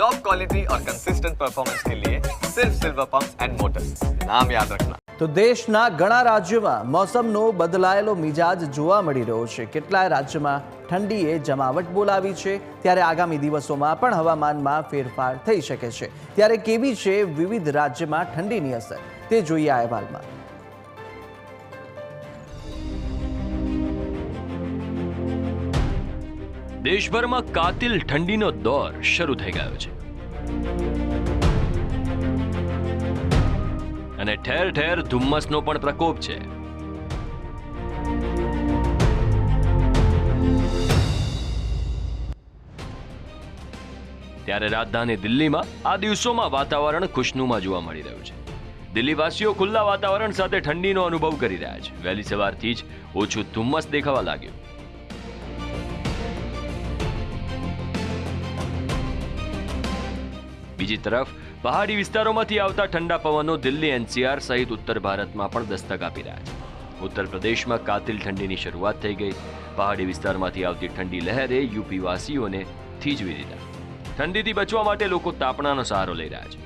Top quality और consistent performance के लिए सिर्फ सिल्वर पंप्स एंड मोटर्स, नाम याद रखना। તો દેશના ઘણા રાજ્યોમાં મોસમનો બદલાયેલો મિજાજ જોવા મળી રહ્યો છે। કેટલાય રાજ્યમાં ઠંડીએ જમાવટ બોલાવી છે, ત્યારે આગામી દિવસોમાં પણ હવામાનમાં ફેરફાર થઈ શકે છે। ત્યારે કેવી છે વિવિધ રાજ્યમાં ઠંડીની અસર, તે જોઈએ આ અહેવાલમાં। દેશભરમાં કાતિલ ઠંડીનો દોર શરૂ થઈ ગયો છે અને ઠેર ઠેર ધુમ્મસનો પણ પ્રકોપ છે। ત્યારે રાજધાની દિલ્હીમાં આ દિવસોમાં વાતાવરણ ખુશનુમા જોવા મળી રહ્યું છે। દિલ્હીવાસીઓ ખુલ્લા વાતાવરણ સાથે ઠંડીનો અનુભવ કરી રહ્યા છે। વહેલી સવારથી જ ઓછું ધુમ્મસ દેખાવા લાગ્યું। બીજી તરફ પહાડી વિસ્તારોમાંથી આવતા ઠંડા પવનો દિલ્હી એનસીઆર સહિત ઉત્તર ભારતમાં પણ દસ્તક આપી રહ્યા છે। ઉત્તર પ્રદેશમાં કાતિલ ઠંડીની શરૂઆત થઈ ગઈ। પહાડી વિસ્તારમાંથી આવતી ઠંડી લહેરે યુપી વાસીઓને થીજવી દીધા। ઠંડીથી બચવા માટે લોકો તાપણાનો સહારો લઈ રહ્યા છે।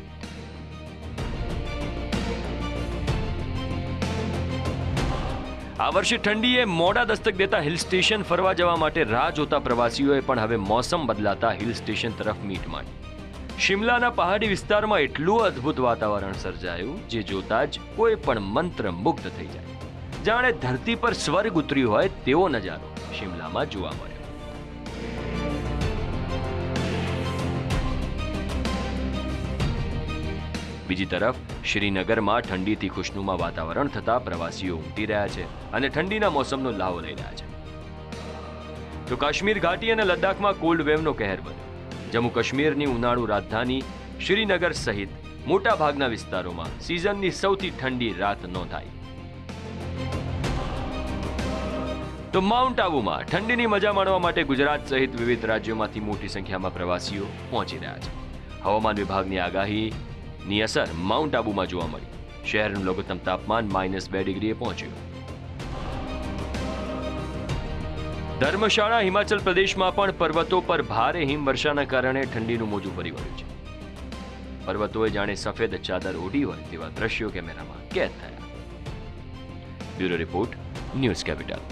આ વર્ષે ઠંડીએ મોડા દસ્તક દેતા હિલ સ્ટેશન ફરવા જવા માટે રાહ જોતા પ્રવાસીઓએ પણ હવે મોસમ બદલાતા હિલ સ્ટેશન તરફ મીટ માંડી। શિમલાના પહાડી વિસ્તારમાં એટલું અદ્ભુત વાતાવરણ સર્જાયું, જે જોતા જ કોઈ પણ મંત્રમુગ્ધ થઈ જાય। જાણે ધરતી પર સ્વર્ગ ઉતર્યું હોય તેવો નજારો શિમલામાં જોવા મળ્યો। બીજી તરફ શ્રીનગરમાં ઠંડીથી ખુશનુમા વાતાવરણ થતા પ્રવાસીઓ ઉમટી રહ્યા છે અને ઠંડીના મોસમનો લાવો લઈ રહ્યા છે। તો કાશ્મીર ઘાટી અને લદ્દાખમાં કોલ્ડ વેવનો કહેર વધ્યો। જમ્મુ કાશ્મીરની ઉનાળુ રાજધાની શ્રીનગર સહિત મોટા ભાગના વિસ્તારોમાં સિઝનની સૌથી ઠંડી રાત નોંધાઈ। તો માઉન્ટ આબુમાં ઠંડીની મજા માણવા માટે ગુજરાત સહિત વિવિધ રાજ્યોમાંથી મોટી સંખ્યામાં પ્રવાસીઓ પહોંચી રહ્યા છે। હવામાન વિભાગની આગાહીની અસર માઉન્ટ આબુમાં જોવા મળી। શહેરનું લઘુત્તમ તાપમાન -2 ડિગ્રીએ પહોંચ્યું। ધર્મશાળા હિમાચલ પ્રદેશમાં પણ પર્વતો પર ભારે હિમવર્ષાના કારણે ઠંડીનું મોજું ફરી વળ્યું છે। પર્વતોએ જાણે સફેદ ચાદર ઓઢી હોય તેવા દ્રશ્યો કેમેરામાં કેદ થયા। Bureau report, news capital.